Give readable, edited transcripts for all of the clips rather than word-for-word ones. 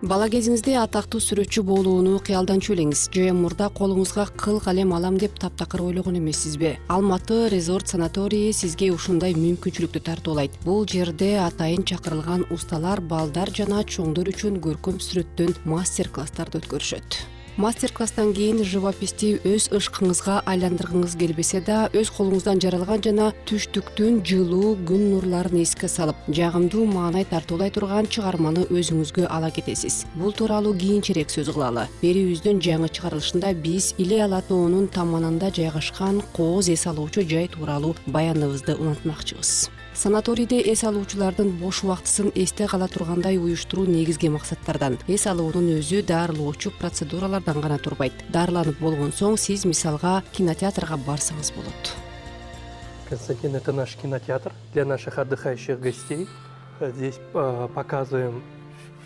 Бала кезиңизде атактуу сүрөтчү болууну кыялданчу элеңиз же мурда колуңузга кыл калем алам деп таптакыр ойлогон эмессизби? Алматы резорт санаторийи сизге ушундай мүмкүнчүлүктү тартуулайт. Бул жерде атайын чакырылган усталар балдар жана чоңдор үчүн көркөм сүрөттөн мастер-класстарды өткөрүшөт. Мастер-класстан кийин живописти өз ышкыңызга айландыргыңыз келбесе да, өз колуңуздан жаралган жана түштүктүн жылуу күн нурларын эске салып, жагымдуу маанай тартуулай турган чыгарманы өзүңүзгө ала кетесиз. Бул тууралуу кийинчерээк сөз кылалы. Берүүбүздүн жаңы чыгарылышында биз Иле Ала тоонун таманында жайгашкан кооз эс алуучу жай тууралуу баяныбызды улантмакчыбыз. Санаторийде эс алуучулардын бош убактысын эсте кала тургандай уюштуруу негизги максаттардан. Эс алуунун өзү дарылоочу процедуралардан гана турбайт. Дарыланып болгон соң сиз мисалга кинотеатрга барсаңыз болот. Константин, это наш кинотеатр для наших отдыхающих гостей. Здесь показываем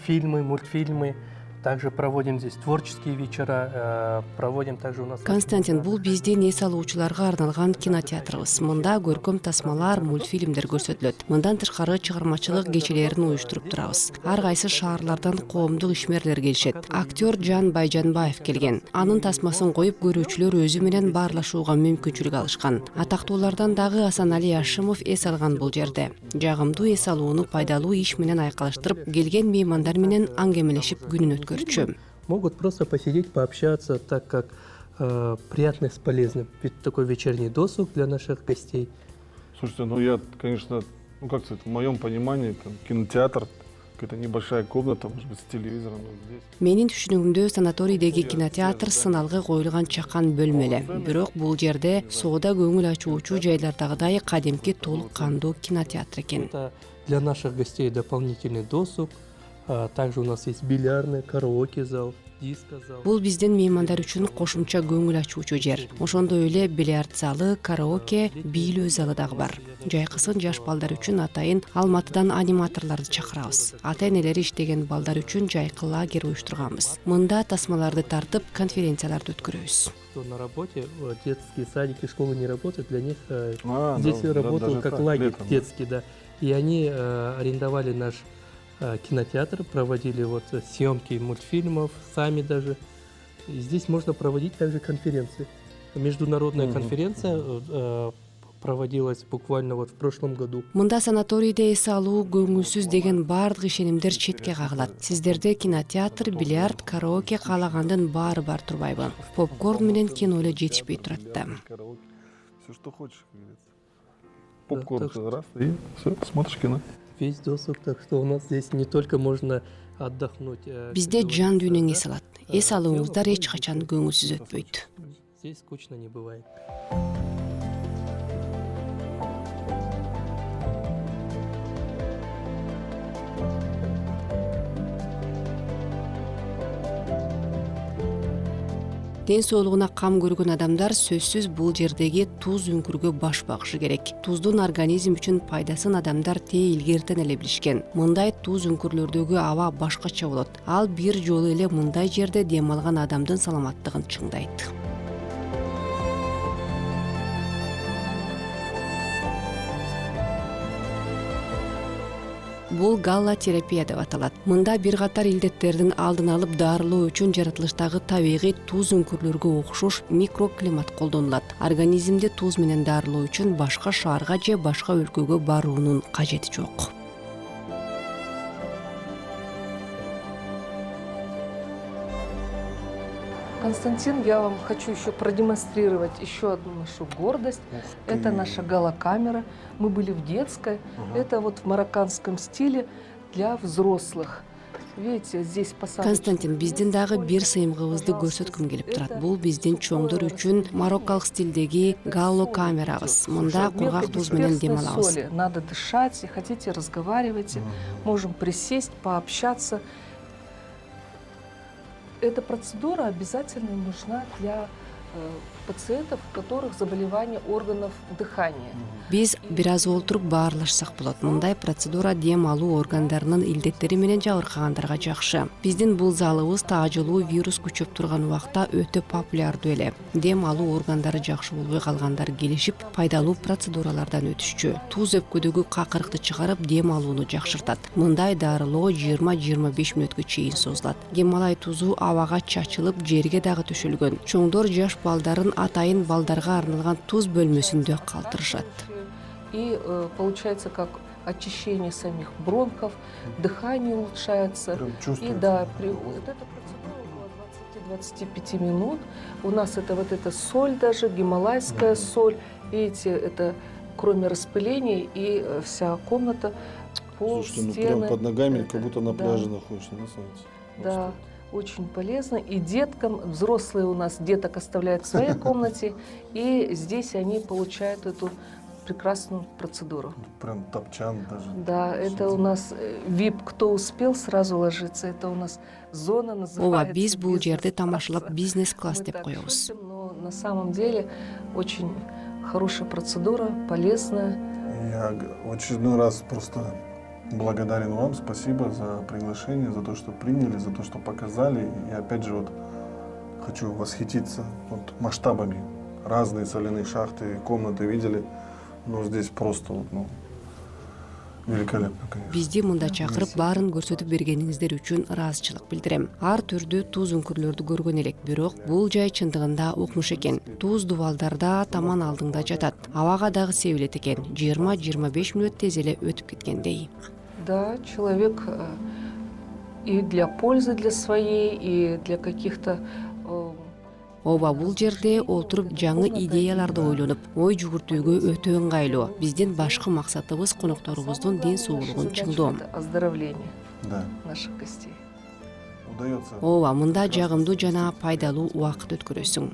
фильмы, мультфильмы. Также проводим здесь творческие вечера, проводим также у нас... Константин, бул биздин эс алуучуларга арналган кинотеатрыбыз. Мында көркөм тасмалар, мультфильмдер көрсөтүлөт. Мындан тышкары чыгармачылык кечелерин уюштуруп турабыз. Ар кайсы шаарлардан коомдук ишмерлер келишет. Актер Жан Байжанбаев келген. Анын тасмасын коюп көрүүчүлөр өзү менен баарлашууга мүмкүнчүлүк алышкан. Атактуулардан дагы Асанали Ашимов эс алган бул жерде. Жагымдуу эс алууну пайдалуу иш менен айкалыштырып, келген меймандар менен аңгемелешип күнүн өткөрчү. Могут просто посидеть, пообщаться, так как приятно с полезным. Ведь такой вечерний досуг для наших гостей. Слушайте, я, конечно, в моем понимании, кинотеатр, какая-то небольшая комната, может быть, с телевизором здесь. Менин түшүнүгүмдө санаторийдеги кинотеатр сыналгы коюлган чакан бөлмө эле. Бирок бул жерде соода көңүл ачуучу жайлардагыдай кадимки толук кандуу кинотеатр экен. Это для наших гостей дополнительный досуг. Также у нас есть бильярдный, караоке-зал, диско-зал. Бул биздин меймандар үчүн кошумча көңүл ачуучу жер. Ошондой эле бильярд залы, караоке, бийлөө залы дагы бар. Жайкысын жаш балдар үчүн атайын Алматыдан аниматорлорду чакырабыз. Ата-энелери иштеген балдар үчүн жайкы лагерь уюштурганбыз. Мында тасмаларды тартып, конференцияларды өткөрөбүз. Кто на работе, детские садики, школы не работают, для них здесь работал как лагерь детский, да. И они арендовали наш кинотеатр, проводили съемки мультфильмов, сами даже. И здесь можно проводить также конференции. Международная конференция проводилась буквально в прошлом году. Мында санаторийде эс алуу көңүлсүз деген баардык ишенимдер четке кагылат. Сиздерде кинотеатр, бильярд, караоке каалагандын баары бар турбайбы? Попкорн менен кино эле жетишпей турат да. Все, что хочешь, как говорится. Попкорн раз, и все, смотришь кино. Весь досуг, так что у нас здесь не только можно отдохнуть. Бизде жан дүйнөң эс алат. Эс алууңуздар эч качан көңүлсүз өтпөйт. Здесь скучно не бывает. Ден соолугуна кам көргөн адамдар сөзсүз бул жердеги туз үңкүргө баш багышы керек. Туздун организм үчүн пайдасын адамдар тээ илгертен эле билишкен. Мындай туз үңкүрлөрдөгү аба башкача болот. Ал бир жолу эле мындай жерде дем алган адамдын саламаттыгын чыңдайт. Бул галлотерапия деп аталат. Мында бир катар илдеттердин алдын алып дарылоо үчүн жаратылыштагы табигый туз үңкүрлөргө окшош микроклимат колдонулат. Организмди туз менен дарылоо үчүн башка шаарга же башка өлкөгө баруунун кажети жок. Константин, я вам хочу еще продемонстрировать еще одну нашу гордость. Это наша галокамера. Мы были в детской. Это в марокканском стиле для взрослых. Видите, здесь посадочный. Константин, биздин дагы бир сыйымгыбызды көрсөткүм келип турат. Бул биздин чоңдор үчүн мароккалык стилдеги галлокамерабыз. Мында кургак туз менен дем алабыз. Надо дышать, хотите разговаривайте, можем присесть, пообщаться. Эта процедура обязательно нужна для пациентов, у которых заболевания органов дыхания. Биз бир аз олтуруп баарлашсак болот. Мындай процедура дем алуу органдарынын илдеттери менен жабыркагандарга жакшы. Биздин бул залыбыз таажылуу вирус күчөп турган убакта өтө популярдуу эле. Дем алуу органдары жакшы болбой калгандар келишип, пайдалуу процедуралардан өтүшчү. Туз өпкөдөгү какырыкты чыгарып, дем алууну жакшыртат. Мындай дарылоо 20-25 мүнөткө чейин созулат. Гемалай тузу абага чачылып, жерге дагы төшөлгөн. Чоңдор жаш балдарын атайын балдарга арналган туз бөлмөсүндө калтырышат. И получается как очищение самих бронхов, дыхание улучшается. И да, вот эта процедура около 20-25 минут. У нас это вот эта соль даже, гималайская соль. Видите, это кроме распыления и вся комната, пол, Слушайте, стены. прям под ногами, это, как будто на пляже находишься, на солнце. Да, очень полезно. И деткам, взрослые у нас деток оставляют в своей комнате, и здесь они получают эту прекрасную процедуру. Прям топчан даже. Да, это у нас VIP, кто успел сразу ложиться, это у нас зона называется. Ооба, биз бул жерди бизнес-класс. тамашалап бизнес-класс Мы деп так коебуз. шутим, но на самом деле очень хорошая процедура, полезная. Я в очередной раз просто благодарен вам. Спасибо за приглашение, за то, что приняли, за то, что показали. И опять же вот хочу восхититься вот масштабами. Разные соляные шахты, комнаты видели. Но здесь просто вот, великолепно, конечно. Бизди мында чакырып баарын көрсөтүп бергениңиздер үчүн ыраазычылык билдирем. Ар түрдүү туз үңкүрлөрдү көргөн элек, бирок бул жай чындыгында укмуш экен. Туз дубалдарда таман алдыңда жатат. Абага дагы себилет экен. 20-25 мүнөт тез эле өтүп кеткендей. Да, человек и для пользы для своей, и для каких-то Ооба, бул жерде олтуруп жаңы идеяларды ойлонуп, ой жүгүртүүгө өтө ыңгайлуу. Биздин башкы максатыбыз конокторубуздун ден соолугун чыңдоо. Оздоровление Да, наших гостей. удается. Ооба, мында жагымдуу жана пайдалуу убакыт өткөрөсүң.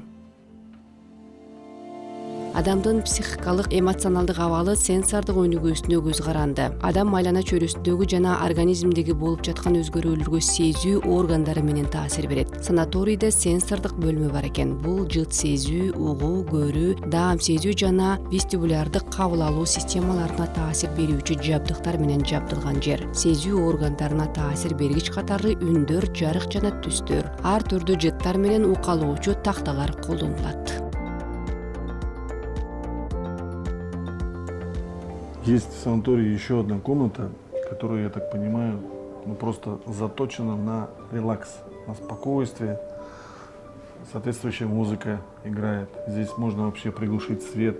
Адамдын психикалык, эмоционалдык абалы сенсордук өнүгүүсүнө көз каранды. Адам айлана чөйрөсүндөгү жана организмдеги болуп жаткан өзгөрүүлөргө сезүү органдары менен таасир берет. Санаторийде сенсордук бөлмө бар экен. Бул жыт сезүү, угуу, көрүү, даам сезүү жана вестибулярдык кабыл алуу системаларына таасир берүүчү жабдыктар менен жабдылган жер. Сезүү органдарына таасир бергич катары үндөр, жарык жана түстөр, ар түрдүү жыттар менен укалоочу такталар колдонулат. Есть в санатории еще одна комната, которая, я так понимаю, просто заточена на релакс, на спокойствие. Соответствующая музыка играет. Здесь можно вообще приглушить свет,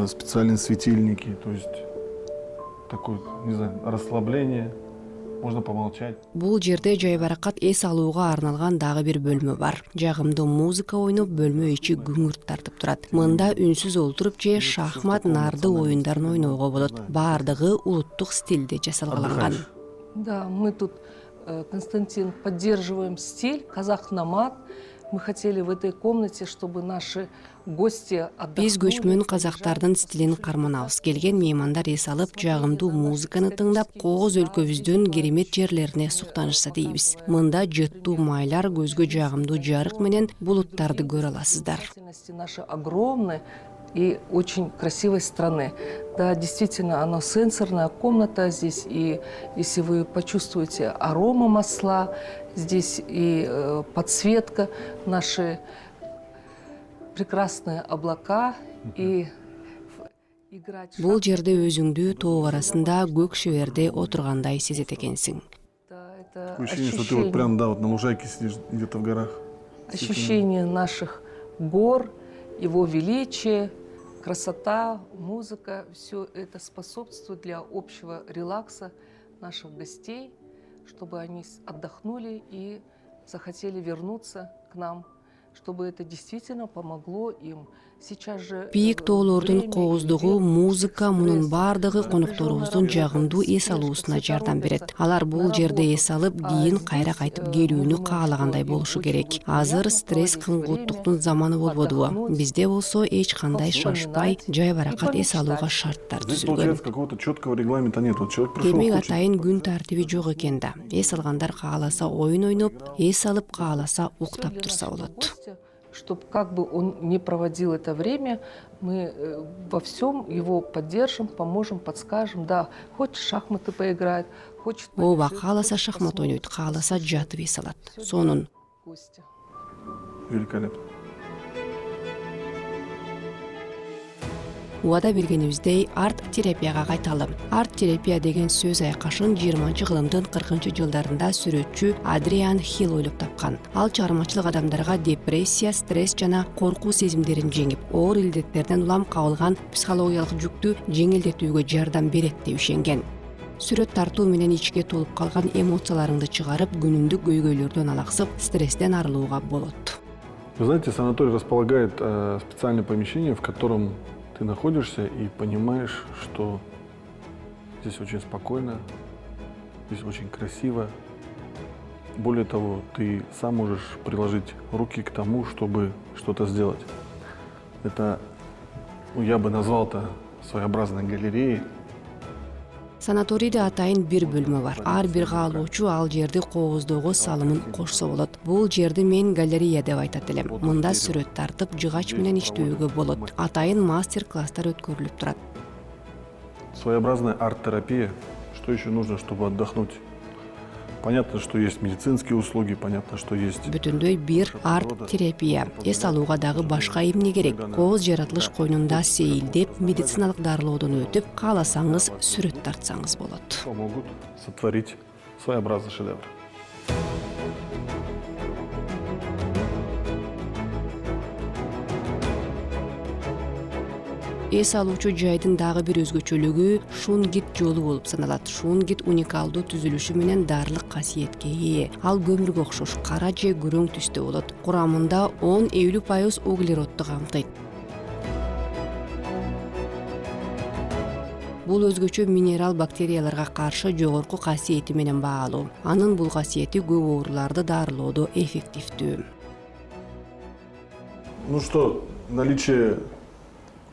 специальные светильники, то есть такое, не знаю, расслабление. Можно помолчать. Бул жерде жайбаракат эс алууга арналган дагы бир бөлмө бар. Жагымдуу музыка ойноп, бөлмө ичи күңүрт тартып турат. Мында үнсүз олтуруп же шахмат, нарды оюндарын ойноого болот. Баардыгы улуттук стилде жасалган. Да, мы тут, Константин, поддерживаем стиль казах-номад. Мы хотели в этой комнате, чтобы наши гости отдохнули. Биз көчмөн казактардын стилин карманабыз. Келген меймандар эс алып, жагымдуу музыканы тыңдап, кооз өлкөбүздүн керемет жерлерине суктанышса дейбиз. Мында жыттуу майлар, көзгө жагымдуу жарык менен булуттарды көрө аласыздар. Наши огромные и очень красивой страны. Да, действительно, она сенсорная комната здесь, и если вы почувствуете арома масла, здесь и подсветка, наши прекрасные облака, и играть... Бул жерде өзүңдү тоо арасында көк шеберде отургандай сезет экенсиң. Да, это Такое ощущение, что ты вот прям, да, вот на лужайке сидишь где-то в горах. ощущение наших гор, его величие, красота, музыка, все это способствует для общего релакса наших гостей, чтобы они отдохнули и захотели вернуться к нам, чтобы это действительно помогло им. Сейчас же Бийик тоолордун кооздугу, музыка, мунун баардыгы конокторубуздун жагымдуу эс алуусуна жардам берет. Алар бул жерде эс алып, кийин кайра кайтып келүүнү каалагандай болушу керек. Азыр стресс, кыңгууттуктун заманы болбодубу? Бизде болсо эч кандай шашпай, жайбаракат эс алууга шарттар Здесь, түзүлгөн. получается, какого-то четкого регламента нет. Вот человек пришел, Демек хочет. атайын күн тартиби жок экен да. Эс алгандар кааласа оюн ойноп, эс алып кааласа уктап турса болот. чтобы как бы он не проводил это время, мы во всем его поддержим, поможем, подскажем. Да, хочет в шахматы поиграть, хочет... Ооба кааласа шахмат ойнойт, кааласа жатып эс алат. Сонун Костя. Великолепно. Уада бергенибиздей арт терапияга кайталым. Арт терапия деген сөз айкашын 20-кылымдын 40-жылдарында сүрөтчү Адриан Хилл ойлоп тапкан. Ал чыгармачылык адамдарга депрессия, стресс жана коркуу сезимдерин жеңип, оор илдеттерден улам кабылган психологиялык жүктү жеңилдетүүгө жардам берет деп ишенген. Сүрөт тартуу менен ичке толуп калган эмоцияларыңды чыгарып, күнүмдүк көйгөйлөрдөн алаксып, стресстен арылууга болот. Вы знаете, санаторий располагает специальное помещение, в котором ты находишься и понимаешь, что здесь очень спокойно, здесь очень красиво. Более того, ты сам можешь приложить руки к тому, чтобы что-то сделать. Это, я бы назвал это своеобразной галереей. Санаторийде атайын бир бөлмө бар. Ар бир каалоочу ал жерди кооздоого салымын кошсо болот. Бул жерди мен галерея деп айтат элем. Мында сүрөт тартып, жыгач менен иштөөгө болот. Атайын мастер-класстар өткөрүлүп турат. Своеобразная арт-терапия. Что еще нужно, чтобы отдохнуть? Понятно, что есть медицинские услуги, понятно, что есть... Бүтүндөй бир арт терапия. Эс алууга дагы башка эмне керек? Кооз жаратылыш койнунда сейилдеп, медициналык дарылоодон өтүп, кааласаңыз сүрөт тартсаңыз болот. Помогут сотворить своеобразный шедевр. Эс алуучу жайдын дагы бир өзгөчөлүгү шунгит жолу болуп саналат. Шунгит уникалдуу түзүлүшү менен даарылык касиетке ээ. Ал көмүргө окшош кара же күрөң түстө болот. Курамында 10-50% углеродду камтыйт. Бул өзгөчө минерал бактерияларга каршы жогорку касиети менен баалуу. Анын бул касиети көп ооруларды дарылоодо эффективдүү. Ну что, наличие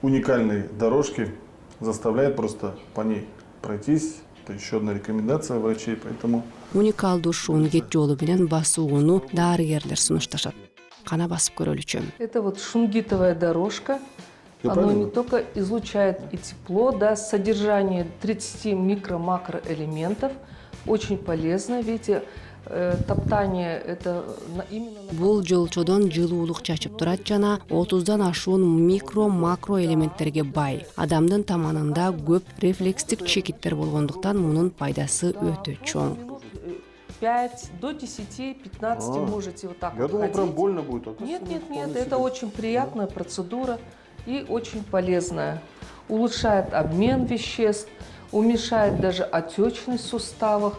уникальной дорожки заставляет просто по ней пройтись. Это еще одна рекомендация врачей, поэтому... Уникалдуу шунгит жолу менен басууну дарыгерлер сунушташат. Кана басып көрөлүчү. Это вот шунгитовая дорожка. Я Оно правильно? не только излучает и тепло, да, содержание 30 микро-макроэлементов. Очень полезно. Видите, топтание это именно... Бул жолчодон жылуулук чачып турат жана 30дан ашуун микро-макро элементтерге бай. Адамдын таманында көп рефлекстик чекиттер болгондуктан мунун пайдасы өтө чоң. 5 до 10-15 можете вот так Я вот думал, ходить. прям больно будет. А Нет, оказывается, нет, нет, вполне это себе. очень приятная процедура и очень полезная. Улучшает обмен веществ, уменьшает даже отечность в суставах,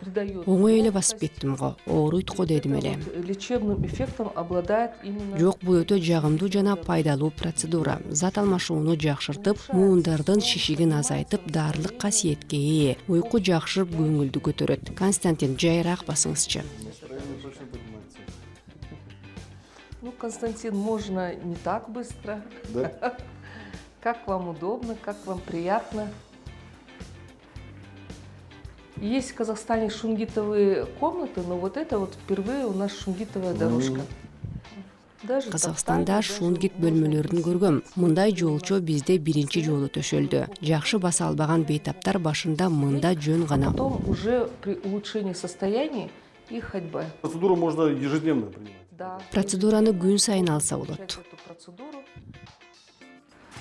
придает... Оңой эле басып кеттим го, ооруйт го дедим эле. Лечебным эффектом обладает именно... Жок, бул өтө жагымдуу жана пайдалуу процедура. Зат алмашууну жакшыртып, муундардын шишигин азайтып, дарылык касиетке ээ. Уйку жакшырып, көңүлдү көтөрөт. Константин, жайыраак басыңызчы. Настроение точно поднимается. Ну, Константин, можно не так быстро. Да? Как вам удобно, как вам приятно. Есть в Казахстане шунгитовые комнаты, но вот это вот впервые у нас шунгитовая дорожка. Даже Казакстанда топтание, шунгит даже бөлмөлөрүн көргөм. Мындай жолчо бизде биринчи жолу төшөлдү. Жакшы баса албаган бейтаптар башында мында жөн гана. Потом уже при улучшении состояния и ходьба. Процедуру можно ежедневно принимать. Да. Процедураны күн сайын алса болот. Эту процедуру.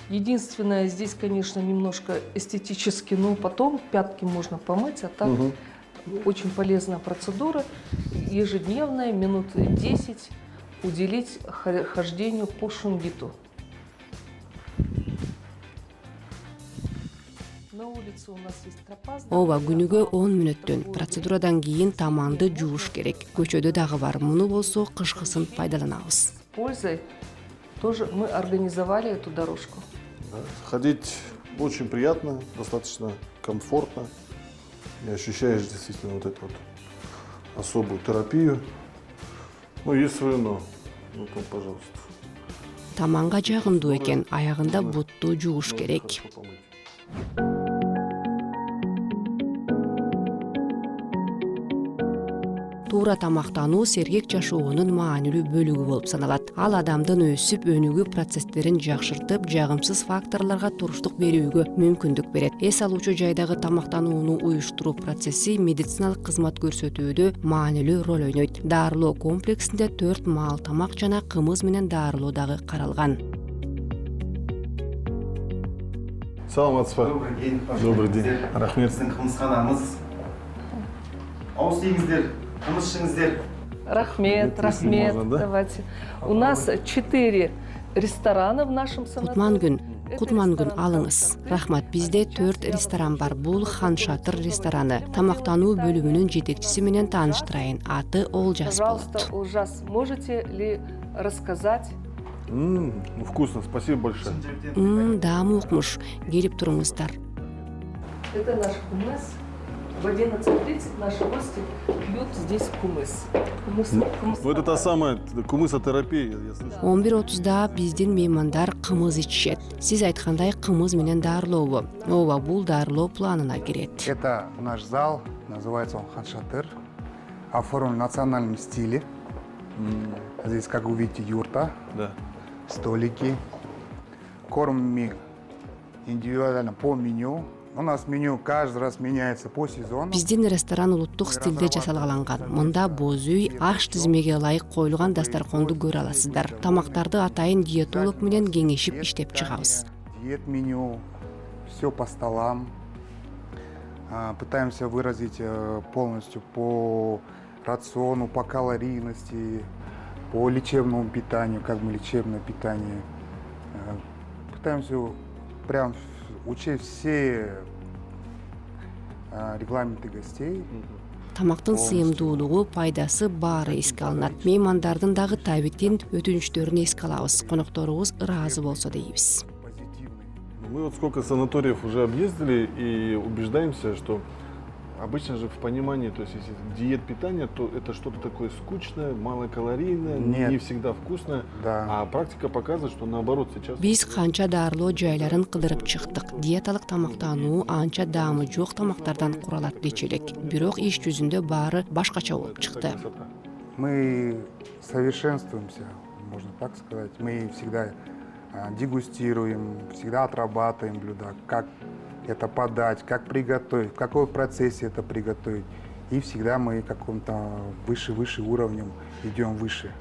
Единственное, здесь, конечно, немножко эстетически, но потом пятки можно помыть, а так Мгм. очень полезная процедура, ежедневная, минут 10 уделить хождению по шунгиту. На улице у нас есть тропа. Ооба, күнүгө 10 мүнөттөн. Процедурадан кийин таманды жууш керек. Көчөдө дагы бар. Муну болсо кышкысын пайдаланабыз. С пользой тоже мы организовали эту дорожку. Да. Ходить очень приятно, достаточно комфортно. И ощущаешь действительно вот эту вот особую терапию. Ну, есть свое но. Ну, то, пожалуйста. Таманга жагымдуу экен, аягында бутту жууш керек. Хорошо помыть. туура тамактануу сергек жашоонун маанилүү бөлүгү болуп саналат. Ал адамдын өсүп өнүгүү процесстерин жакшыртып, жагымсыз факторлорго туруштук берүүгө мүмкүндүк берет. Эс алуучу жайдагы тамактанууну уюштуруу процесси медициналык кызмат көрсөтүүдө маанилүү роль ойнойт. Дарылоо комплексинде 4 маал тамак жана кымыз менен дарылоо дагы каралган. Саламатсызбы. Добрый день. Добрый день. Рахмет. Біздің қымызханамыз. Ауыз тиіңіздер, қымыз ішіңіздер. Рахмет, Вот, если Рахмет, можно, да? давайте. У нас 4 ресторана в нашем санатории. Кутман күн алыңыз. Рахмат, бизде 4 ресторан бар. Бул Хан Шатыр рестораны. Тамактануу бөлүмүнүн жетекчиси менен тааныштырайын. Аты Олжас Пожалуйста, болот. Олжас, можете ли рассказать? Вкусно, спасибо большое. Даамы укмуш. Келип туруңуздар. Это наш кумыс. В 11:30 наши гости пьют здесь кумыс. Ну это та самая кумысотерапия, я слышал. 11:30да биздин меймандар кымыз ичишет. Сиз айткандай кымыз менен дарылообу? Ооба, бул дарылоо планына кирет. Это наш зал, называется он Хан Шатыр, оформлен в национальном стиле. Здесь, как вы видите, юрта, Да. столики, кормим индивидуально по меню. У нас меню каждый раз меняется по сезону. Биздин ресторан улуттук стилде жасалган. Мында боз үй, аш тизмеге ылайык коюлган дастарконду көрө аласыздар. Тамактарды атайын диетолог менен кеңешип иштеп чыгабыз. Диет меню, все по столам. Пытаемся выразить полностью по рациону, по калорийности, по лечебному питанию, как бы лечебное питание. Пытаемся прям учесть все регламенты гостей. Тамактын сыйымдуулугу, пайдасы баары эске алынат. Меймандардын дагы табитин, өтүнүчтөрүн эске алабыз. Конокторубуз ыраазы болсо дейбиз. Позитивный. Мы вот сколько санаториев уже объездили и убеждаемся, что обычно же в понимании, то есть если диет питания, то это что-то такое скучное, малокалорийное, Нет. не всегда вкусное. Да. А практика показывает, что наоборот сейчас. Биз канча дарылоо жайларын кыдырып чыктык. Диеталык тамактануу анча даамы жок тамактардан куралат дечи элек. Бирок иш жүзүндө баары башкача болуп чыкты. Красота. Мы совершенствуемся, можно так сказать. Мы всегда дегустируем, всегда отрабатываем блюда, как это подать, как приготовить, в каком процессе это приготовить. И всегда мы каком-то выше уровнем идем выше.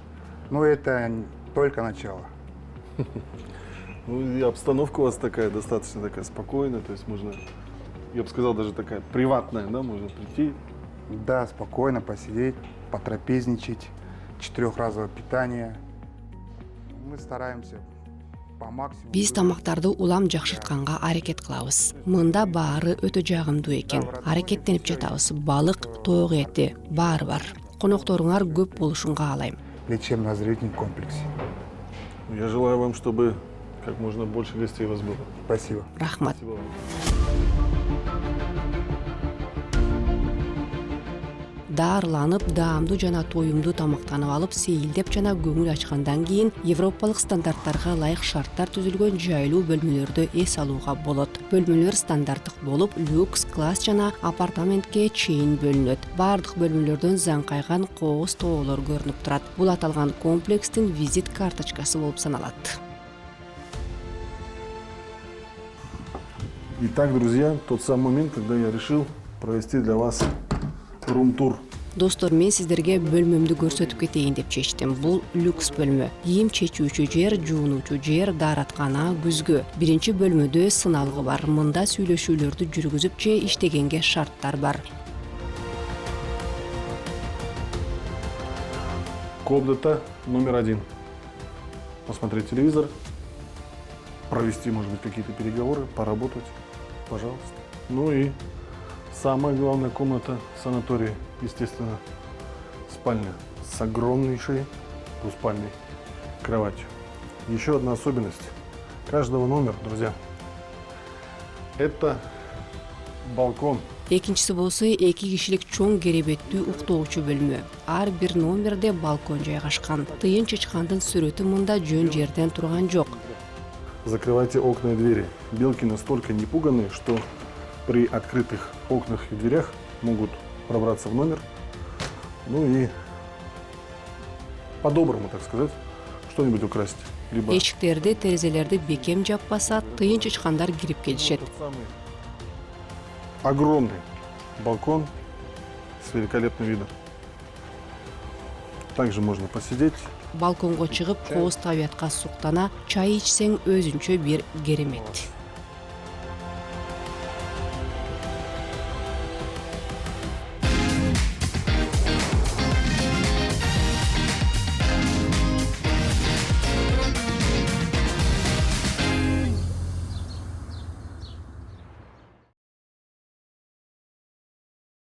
Но это только начало. Ну и обстановка у вас такая, достаточно такая спокойная, то есть можно, я бы сказал, даже такая приватная, да, можно прийти. Да, спокойно посидеть, потрапезничать, 4-разовое питание. Мы стараемся по максимуму. Биз тамактарды улам жакшыртканга аракет кылабыз. Мында баары өтө жагымдуу экен. Аракеттенип жатабыз. Балык, тоок эти, баары бар. Конокторуңар көп болушун каалайм. Лечебно-оздоровительном комплексе. Я желаю вам, чтобы как можно больше гостей у вас было. Спасибо. Рахмат. Спасибо вам. Дарыланып, даамдуу жана тоюмдуу тамактанып алып, сейилдеп жана көңүл ачкандан кийин Европалык стандарттарга ылайык шарттар түзүлгөн жайлуу бөлмөлөрдө эс алууга болот. Бөлмөлөр стандарттык болуп, люкс, класс жана апартаментке чейин бөлүнөт. Бардык бөлмөлөрдөн заңкайган кооз тоолор көрүнүп турат. Бул аталган комплекстин визит карточкасы болуп саналат. Итак, друзья, тот самый момент, когда я решил провести для вас рум-тур. Достор, мен сиздерге бөлмөмдү көрсөтүп кетейин деп чечтим. Бул люкс бөлмө. Кийим чечүүчү жер, жуунуучу жер, даараткана, күзгү. Биринчи бөлмөдө сыналгы бар. Мында сүйлөшүүлөрдү жүргүзүп же иштегенге шарттар бар. Комната номер 1. Посмотреть телевизор, провести, может быть, какие-то переговоры, поработать, пожалуйста. Ну и самая главная комната в санатории, естественно, спальня с огромнейшей двуспальной кроватью. Еще одна особенность каждого номера, друзья, это балкон. Экинчиси болсо 2 кишилик чоң керебеттүү уктоочу бөлмө. Ар бир номерде балкон жайгашкан. Тыйын чычкандын сүрөтү мында жөн жерден турган жок. Закрывайте окна и двери. Белки настолько непуганные, что при открытых окнах и дверях могут пробраться в номер, Ну и по-доброму, так сказать, что-нибудь украсть. Либо Эшиктерди, терезелерди бекем жаппаса, тыйын чычкандар кирип келишет. тот самый огромный балкон с великолепным видом. Также можно посидеть. Балконго чыгып, кооз табиятка суктана, чай ичсең өзүнчө бир керемет.